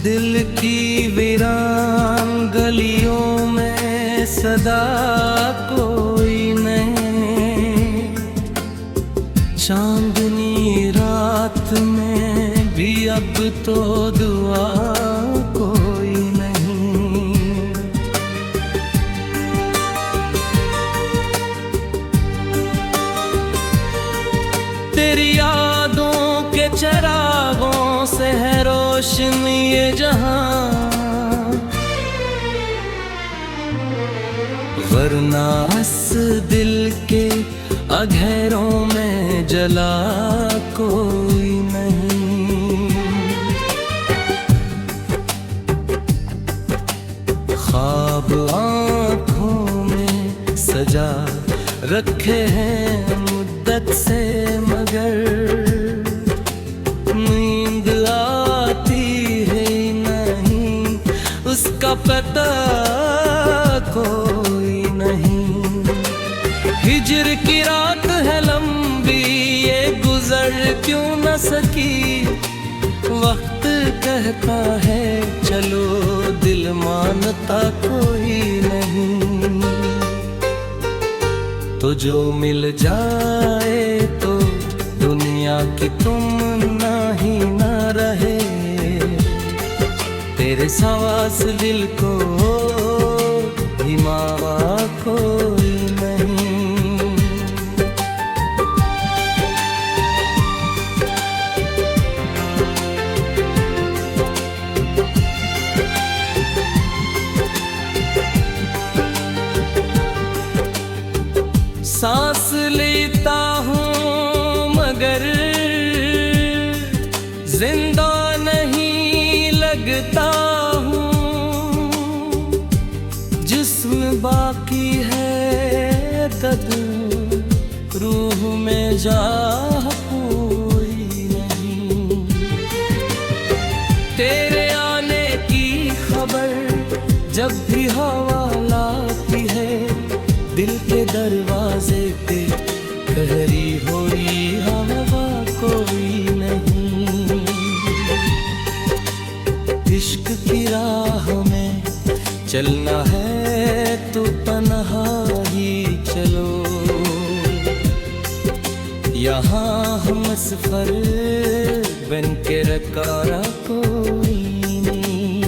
दिल की वीरान गलियों में सदा कोई नहीं, चांदनी रात में भी अब तो दुआ कोई नहीं। तेरी यादों के चरागों से है रोशनी ये जहां, वरना इस दिल के अधेरों में जला कोई नहीं। ख्वाब आँखों में सजा रखे हैं मुद्दत से, मगर नींद आती है नहीं, उसका पता कोई नहीं। हिजर की रात है लंबी, ये गुजर क्यों न सकी, वक्त कहता है चलो, दिल मानता कोई नहीं। तो जो मिल जाए तो दुनिया की तुम ना ही ना रहे, तेरे सवास दिल को हिमावा कोई नहीं। सांस लेता हूँ मगर जिंदा नहीं लगता हूँ, जिस्म बाकी है तब रूह में जा कोई नहीं। तेरे आने की खबर जब भी हवा लाती है, दिल के दरवाजे पे कहरी हुई हवा कोई नहीं। इश्क की राह में चलना है तो तन्हा ही चलो, यहाँ हम सफर बन के रकारा कोई नहीं।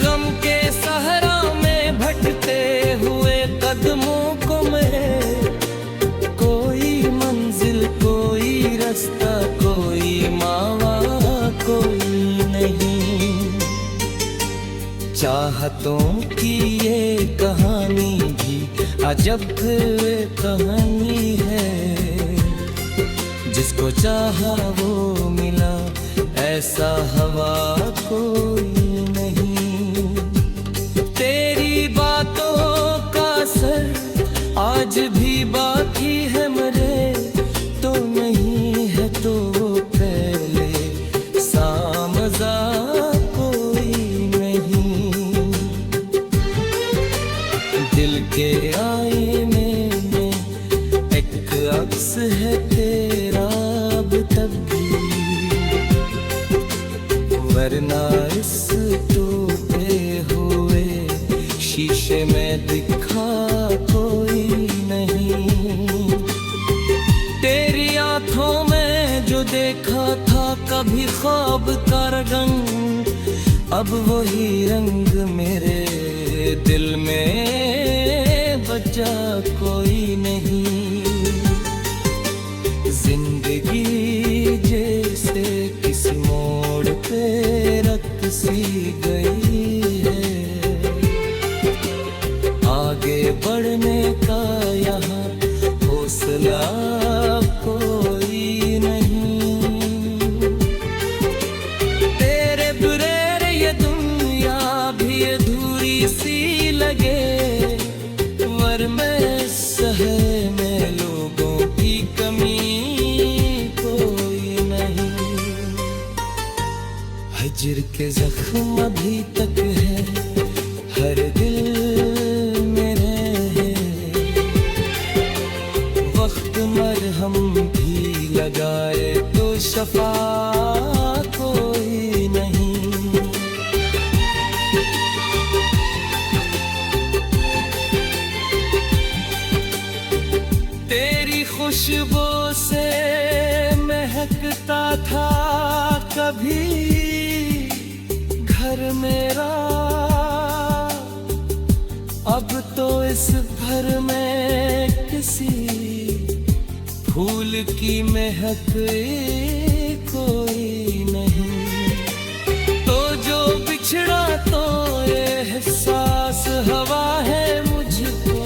गम के सहरा में भटकते हुए कदमों को मैं, कोई मंजिल कोई रास्ता कोई मावा कोई नहीं। चाहतों की ये कहानी भी अजब कहानी है, जिसको चाहा वो मिला ऐसा हवा कोई नहीं। तेरी बातों का असर आज भी बाकी है, मरे तो नहीं है तो पहले सा मजा कोई नहीं। दिल के आईने में एक अक्स है तेरा अब तक भी, वरना इस टूटे हुए शीशे में दिखा कोई नहीं। तेरी आँखों में जो देखा था कभी ख्वाब का रंग, अब वही रंग मेरे दिल में बचा कोई नहीं। जिंदगी जैसे किसी मोड़ पे रख सी गई है, आगे बढ़ने का यहाँ हौसला कोई नहीं। तेरे बुरे ये दुनिया भी अधूरी सी लगे, वर में शहर में लोगों की कमी कोई नहीं। हिजर के जख्म अभी तक है हर दिल मेरे, वक्त मरहम भी लगाए तो शफा कोई नहीं। से महकता था कभी घर मेरा, अब तो इस घर में किसी फूल की महक कोई नहीं। तो जो बिछड़ा तो ये एहसास हवा है मुझको,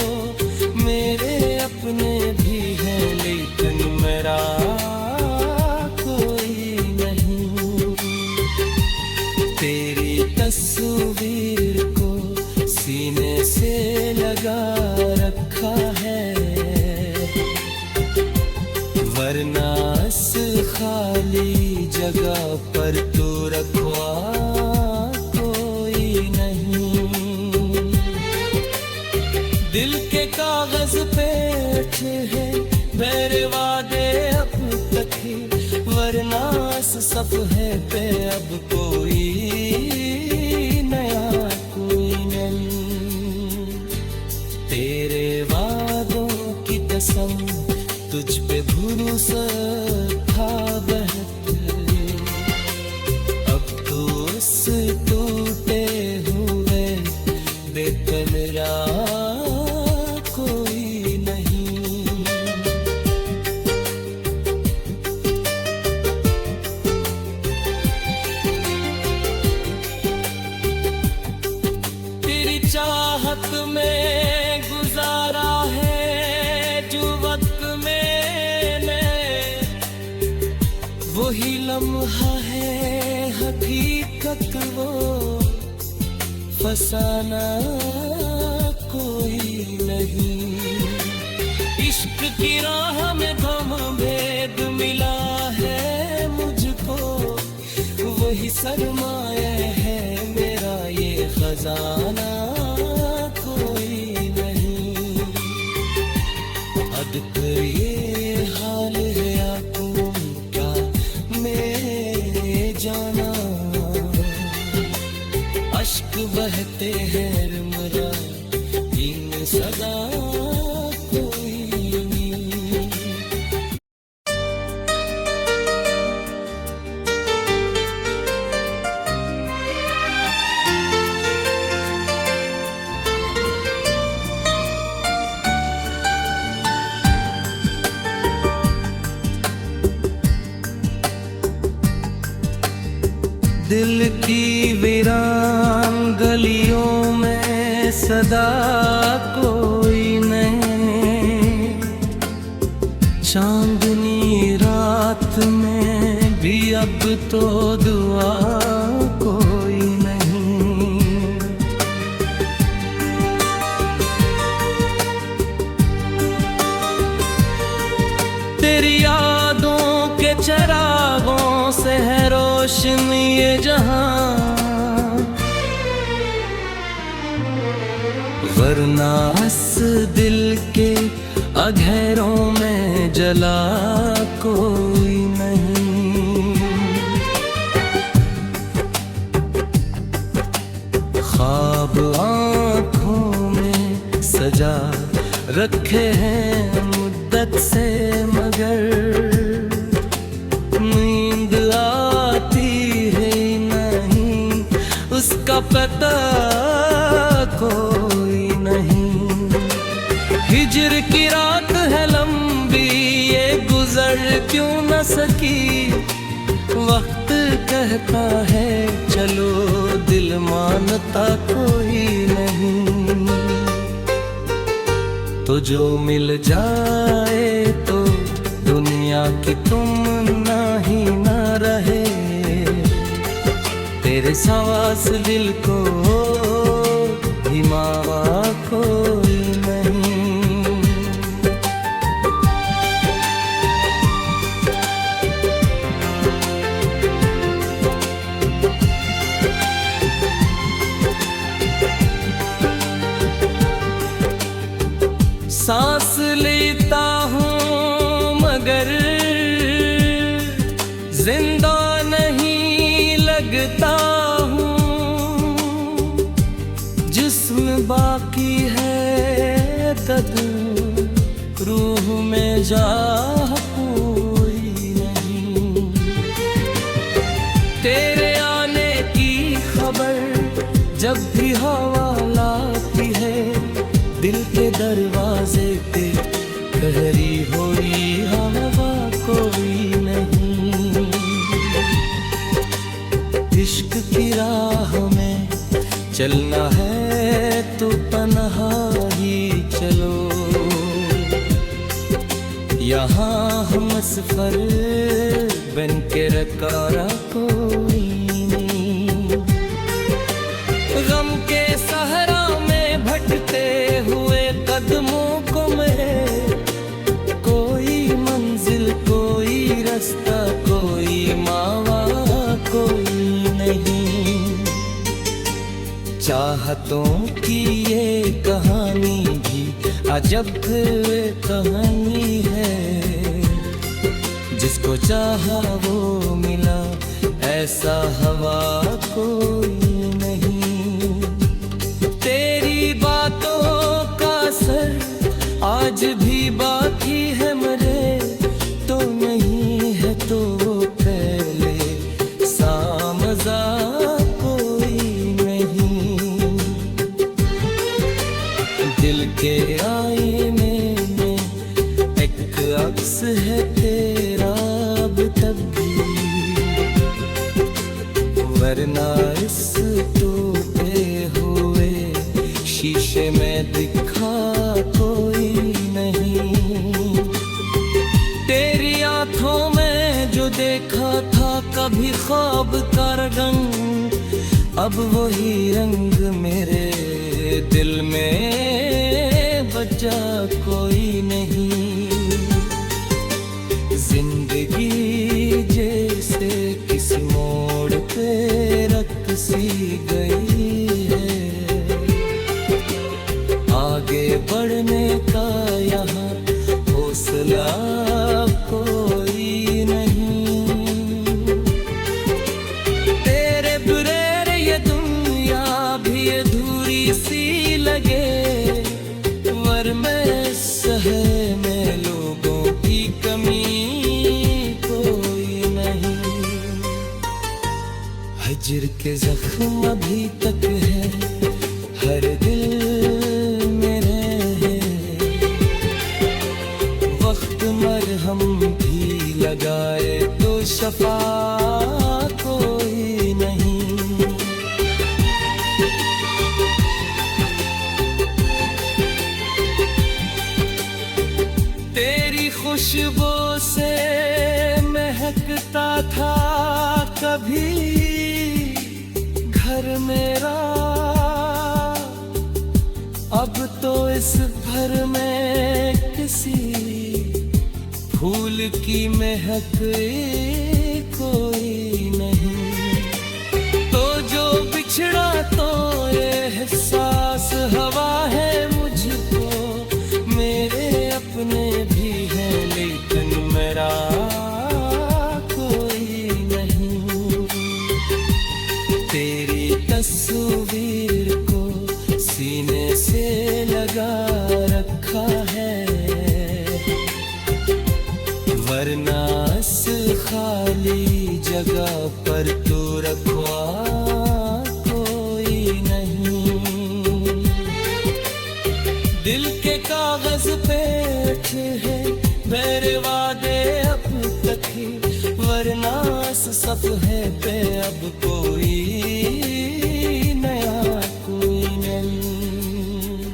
मेरे अपने भी हैं लेकिन मेरा कोई नहीं। तेरी तस्वीर को सीने से लगा रखा है, वरना इस खाली जगह पर तू रखवा कोई नहीं। दिल के कागज पे अच्छे हैं मेरे वादे अब तक ही, वरना इस सफ़हे पे अब कोई नया कोई नहीं। तेरे वादों की कसम तुझ पे भरोसा था बेहतर, अब तो उस टूटे हुए दिल मेरा कोई नहीं। तेरी चाहत में गुजारा है जो वक्त मैंने, वही लम्हा है हकीकत वो फसाना कोई नहीं। इश्क की राह में गम भेद मिला है मुझको, वही सरमाया है मेरा ये खजाना कोई नहीं। हद कर ये हाल है आपको क्या मैं जाना, अश्क बहते हैं रमरा इन सदा कोई नहीं। दिल की वीरान गलियों में सदा कोई नहीं, चांदनी रात में भी अब तो दुआ कोई नहीं। तेरी यादों के चरागों से है रोशनी ये जहां, वरना इस दिल के अधेरों में जला कोई नहीं। ख्वाब आँखों में सजा रखे हैं मुद्दत से, मगर नींद आती है नहीं उसका पता कोई नहीं। हिजर की रात है लंबी ये गुजर क्यों न सकी, वक्त कहता है चलो दिल मानता कोई नहीं। तो जो मिल जाए तो दुनिया की तुम ही ना रहे, तेरे सवास दिल को हिमावा कोई नहीं। सांस लेता हूँ मगर जिंदा नहीं लगता हूँ, जिस्म बाकी है तद रूह में जा जब भी हवा लाती है दिल के दरवाजे पे, ठहरी हुई हवा कोई नहीं। इश्क की राह में चलना है तो पनाह ही चलो, यहाँ हम सफर बन के रकारा कोई नहीं। गम के सहरा में भटकते हुए कदमों को मेरे, कोई मंजिल कोई रास्ता कोई मावा कोई नहीं। चाहतों की ये कहानी भी अजब कहानी है, जिसको चाहा वो मिला ऐसा हवा कोई नहीं। तेरी बातों का असर आज भी बाकी है, मरे तो नहीं है तो पहले सा मजा कोई नहीं। दिल के आईने में एक अक्स है तेरा अब तक भी, वरना इस टूटे हुए शीशे में दिखा कोई नहीं। तेरी आंखों में जो देखा था कभी ख्वाब का रंग, अब वही रंग मेरे दिल में बचा कोई नहीं। जिंदगी जैसे किसी मोड़ पे रख सी गई है, आगे बढ़ने का यहाँ हौसला कोई नहीं। तेरे बगैर ये दुनिया भी अधूरी सी लगे, वर में शहर में लोगों की कमी कोई नहीं। हिज्र के जख्म अभी तक है हर दिल मेरे है, वक्त मरहम भी लगाए तो शफा कोई नहीं। तेरी खुशबू से महकता था कभी घर मेरा, अब तो इस घर में किसी फूल की महक कोई नहीं। तो जो बिछड़ा तो ये एहसास हवा है मुझको, मेरे अपने भी हैं लेकिन मेरा कोई नहीं। तेरी तस्वीर को सीने से लगा रखा है, वरना इस खाली जगह पर तो रखवा कोई नहीं। दिल के कागज पे है मेरे वादे अब तक ही, वरना इस सफ़े पे अब कोई नया कोई नहीं।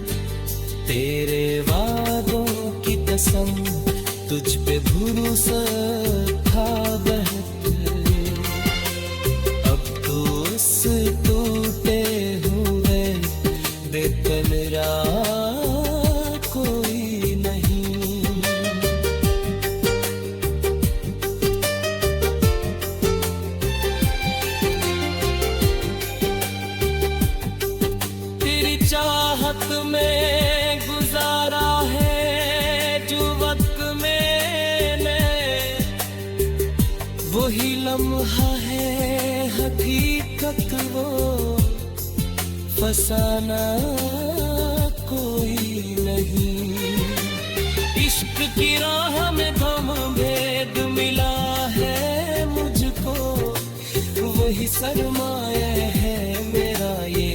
तेरे वादों की कसम तुझ पे भरोसा था बहुत, अब तो इस टूटे हुए बेकल कोई नहीं। तेरी चाहत में गुजारा है जो वक्त मैंने, वही लम्हा है हकीकत वो फसाना कोई नहीं। इश्क की राह में गम भेद मिला है मुझको, वही सरमाया है मेरा ये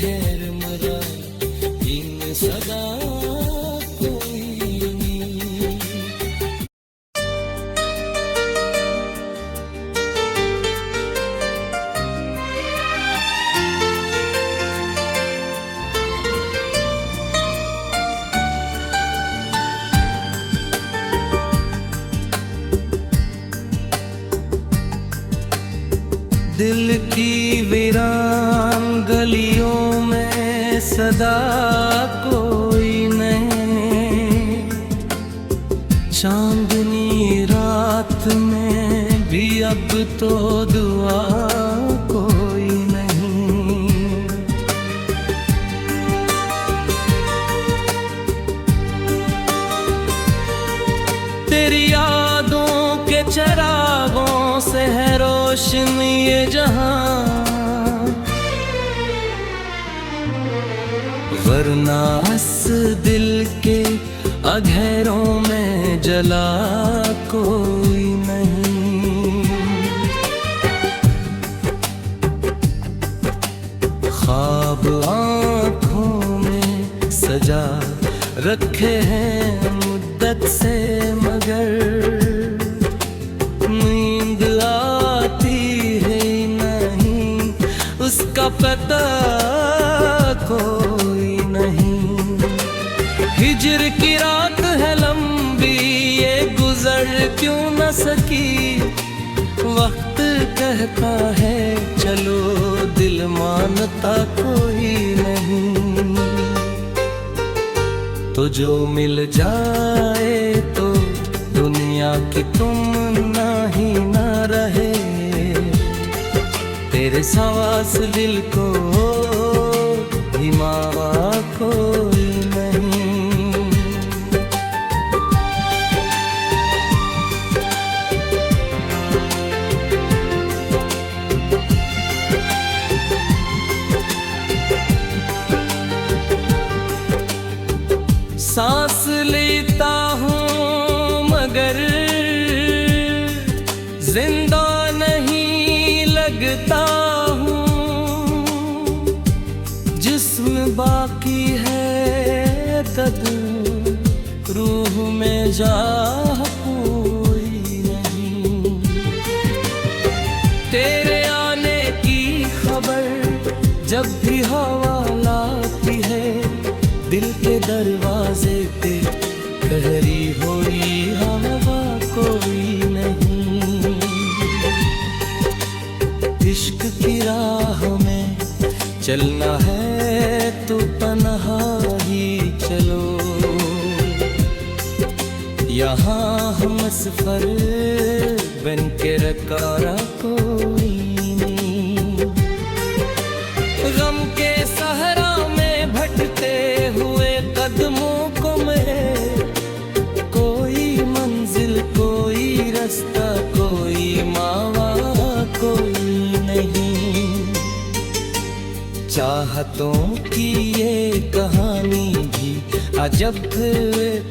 है मरा इन सदा कोई नहीं। दिल की वीरान गलियों में सदा कोई नहीं, चांदनी रात में भी अब तो दुआ कोई नहीं। तेरी यादों के चरागों से है रोशनी ये जहां, वरना इस दिल के अधेरों में जला कोई नहीं। ख्वाब आँखों में सजा रखे हैं मुद्दत से, मगर नींद आती है नहीं, उसका पता कोई नहीं। हिजर की रात है लंबी, ये गुजर क्यों न सकी, वक्त कहता है चलो, दिल मानता कोई नहीं। तो जो मिल जाए तो दुनिया की तुम ना ही ना रहे, तेरे सास दिल को हिमावा कोई नहीं। सांस लेता हूँ मगर जिंदा नहीं लगता हूँ, जिस्म बाकी है तब रूह में जा कोई नहीं। तेरे आने की खबर जब भी हवा लाती है, दिल के दरवाजे पे ठहरी हुई हवा कोई नहीं। इश्क की राह में चलना है तो पनाहा ही चलो, यहाँ हम सफर बन के रकारा कोई नहीं। गम के सहरा में भटते हुए कदमों को मेरे, कोई मंजिल कोई रास्ता कोई मावा कोई नहीं। चाहतों की ये कहानी भी अजब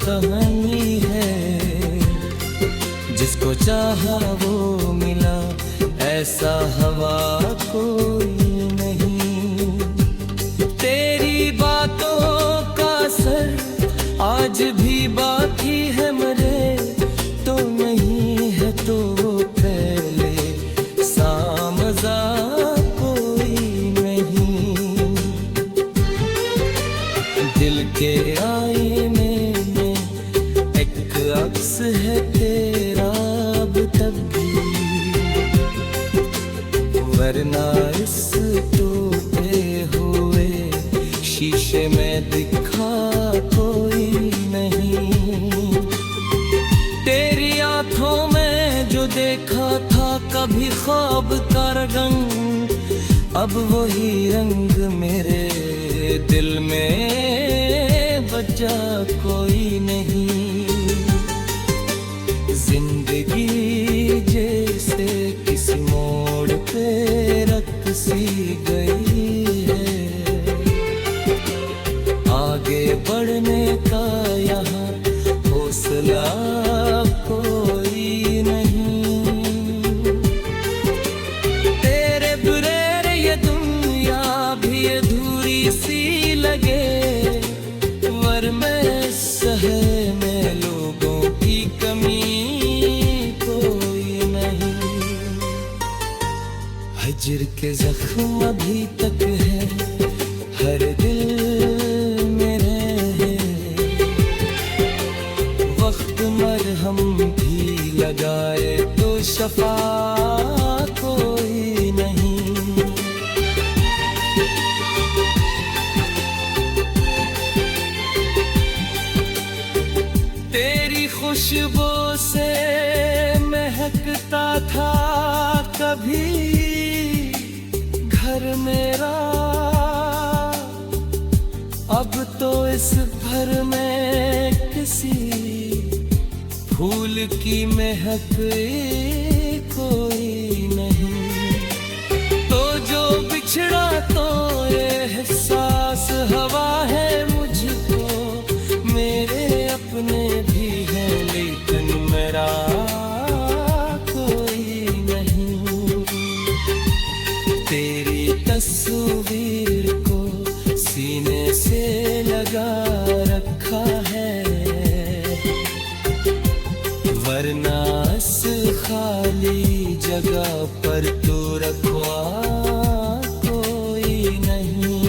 कहानी है, जिसको चाहा वो मिला ऐसा हवा कोई नहीं। तेरी बातों का असर आज भी बाकी है, मरे तो नहीं है तो पहले सा मजा कोई नहीं। दिल के आईने में एक अक्स है तेरा अब तक भी, वरना इस टूटे हुए शीशे में दिखा कोई नहीं। तेरी आँखों में जो देखा था कभी ख्वाब का रंग, अब वही रंग मेरे दिल में बचा कोई नहीं। जिंदगी जैसे किसी मोड़ पे रख सी गई है, आगे बढ़ने का यहाँ हौसला कोई नहीं। तेरे बुरे ये दुनिया भी अधूरी हिजर के जख्म अभी तक है हर दिल मेरे है। वक्त मरहम भी लगाए तो शफा कोई नहीं। तेरी खुशबू से महकता था कभी घर मेरा, अब तो इस घर में किसी फूल की महक कोई नहीं। तो जो बिछड़ा तो ये एहसास हवा है मुझको, मेरे अपने भी हैं लेकिन मेरा कोई नहीं। तेरी तस्वीर को सीने से लगा रखा है, वरना इस खाली जगह पर तो रखवा कोई नहीं।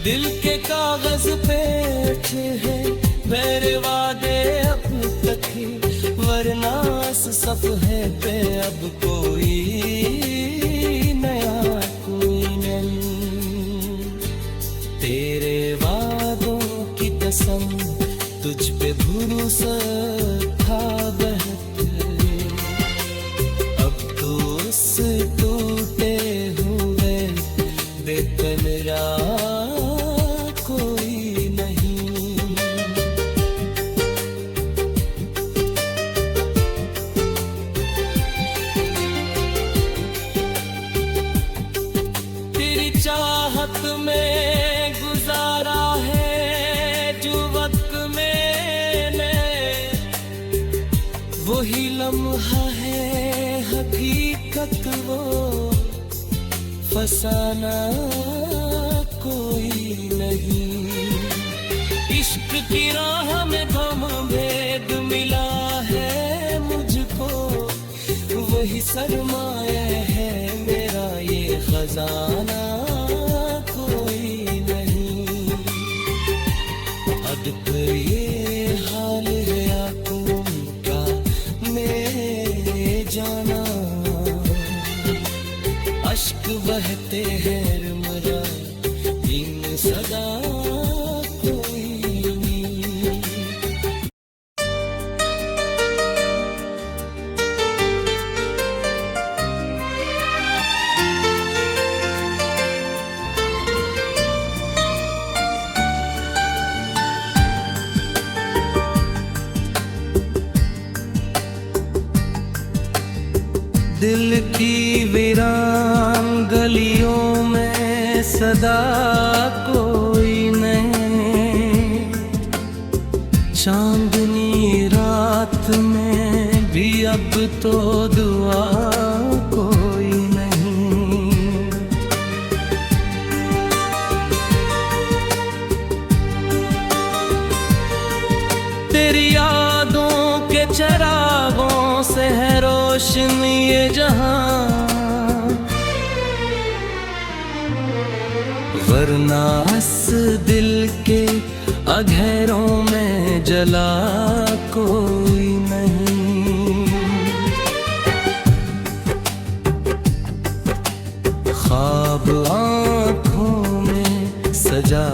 दिल के कागज पे अटके हैं मेरे वादे अब तक ही, वरना इस सफ़हे पे अब कोई नया कोई नहीं। तेरे वादों की कसम तुझ पे भरोसा था बेहतर, अब तो उस टूटे हुए बेकल कोई नहीं। तेरी चाहत में गुजारा है जो वक्त मैंने, वही लम्हा है हकीकत वो फसाना कोई नहीं। इश्क की राह में गम भेद मिला है मुझको, वही सरमाया है मेरा ये खजाना कोई नहीं। अब तो ये हाल है आंखों का मेरे जाना, अश्क बहते हैं मरा इन सदा कोई नहीं। दिल की वीरान गलियों में सदा कोई नहीं, चांदनी रात में भी अब तो दुआ कोई नहीं। तेरी यादों के चरागों से है रोशनी ये जहां, वरना इस दिल के अधेरों में जला कोई नहीं। ख्वाब आँखों में सजा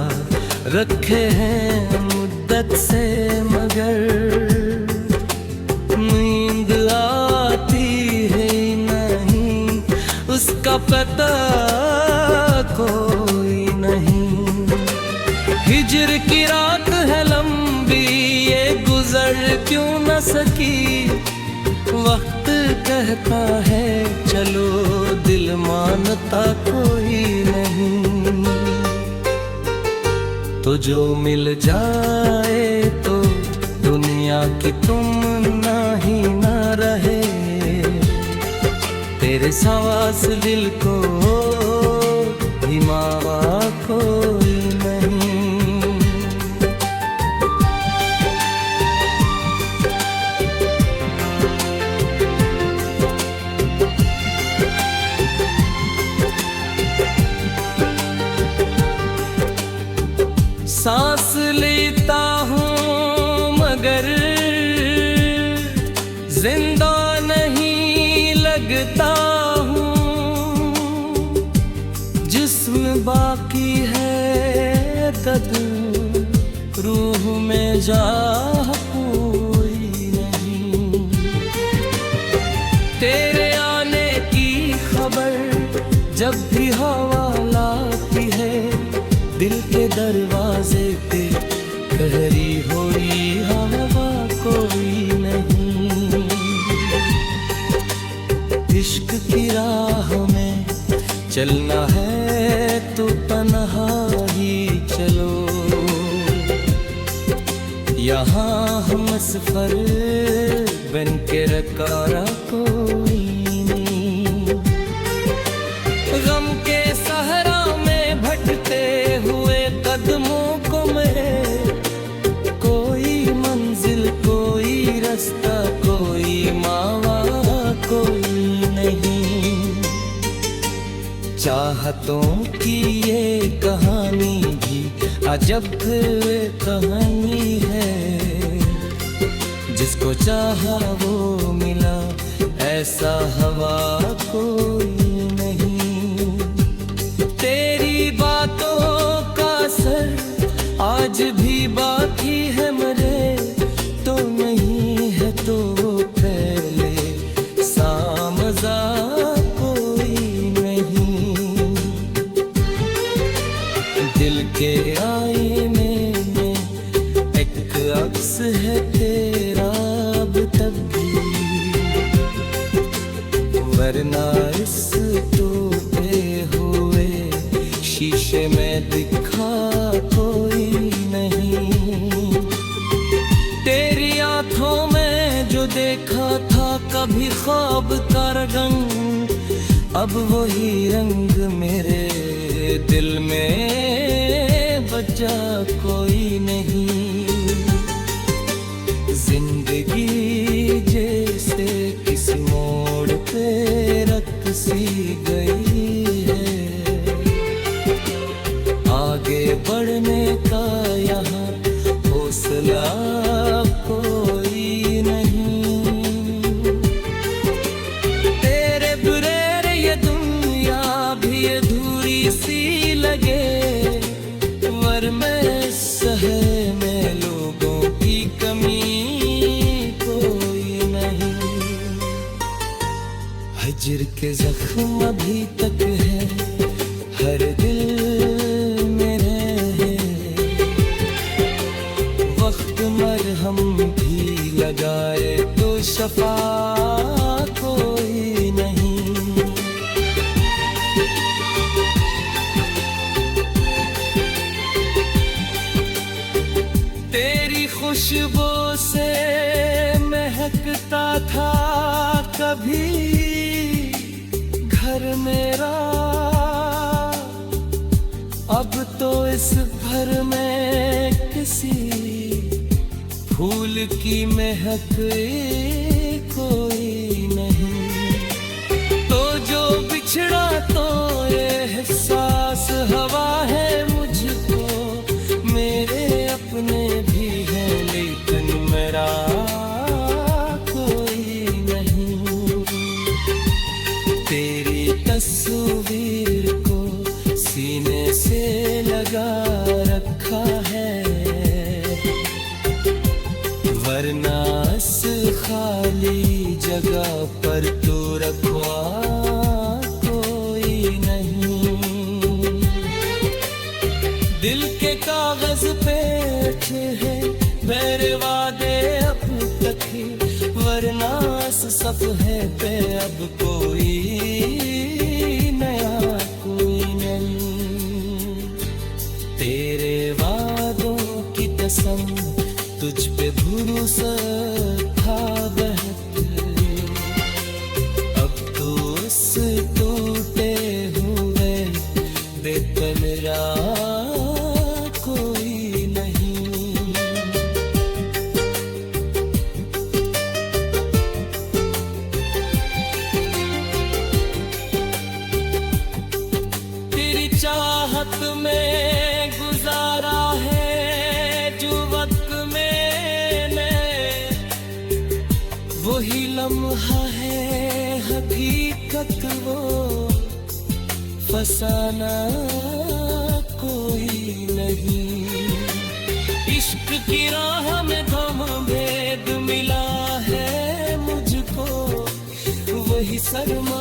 रखे हैं मुद्दत से, मगर नींद आती है नहीं उसका पता कोई नहीं। हिजर की रात है लंबी ये गुजर क्यों न सकी, वक्त कहता है चलो दिल मानता कोई नहीं। तो जो मिल जाए तो दुनिया की तुम ना ही ना रहे, तेरे सास दिल को हिमावा कोई नहीं। लेता हूँ, जिस्म बाकी है दर्द, रूह में जा कोई नहीं। तेरे आने की खबर जब भी हवा लाती है, दिल के दरवाजे पे ठहरी हुई हवा कोई नहीं। इश्क की राह में चलना है तो तन्हा ही चलो, यहाँ हम सफर बन के रकारा कोई नहीं। गम के सहरा में भटकते हुए कदमों को मेरे, कोई मंजिल कोई रास्ता कोई मावा कोई नहीं। चाहतों की ये कहानी भी अजब कहानी है, जिसको चाहा वो मिला ऐसा हवा कोई नहीं। तेरी बातों का असर आज भी बाकी है मरे, तो नहीं है तो पहले सा मजा कोई नहीं। दिल के आईने में एक अक्स है तेरा अब तक भी, वरना इस टूटे हुए शीशे में दिखा कोई नहीं। तेरी आंखों में जो देखा था कभी ख्वाब का रंग, अब वही रंग मेरे दिल में बचा कोई नहीं। जिंदगी जैसे किसी मोड़ पे रख सी गई है, आगे बढ़ने का यहाँ हौसला कोई नहीं। तेरे बगैर ये दुनिया भी अधूरी सी लगे, वर में शहर में लोगों की कमी कोई नहीं। हिज्र के जख्म अभी तक है हर दिल मेरे है, वक्त मरहम भी लगाए तो शफा कोई नहीं। तेरी खुशबू से महकता था कभी घर मेरा, अब तो इस घर में किसी फूल की महक कोई नहीं। तो जो बिछड़ा तो ये एहसास हवा है मुझको, मेरे अपने भी हैं लेकिन मेरा कोई नहीं। तेरी तस्वीर को सीने से लगा रखा है, वरना इस खाली जगह पर तो रखवा कोई नहीं। दिल के कागज पे अच्छे हैं मेरे वादे अब तक ही, वरना इस सफ़े पे अब कोई नया कोई नहीं। तेरे वादों की कसम तुझ पे भरोसा था बेहतर, अब तो इस टूटे हुए बेतन कोई नहीं। तेरी चाहत में गुजारा है जो वक्त मैंने, वही लम्हा है अभी तक वो फसाना कोई नहीं। इश्क की राह में गम भेद मिला है मुझको, वही शर्मा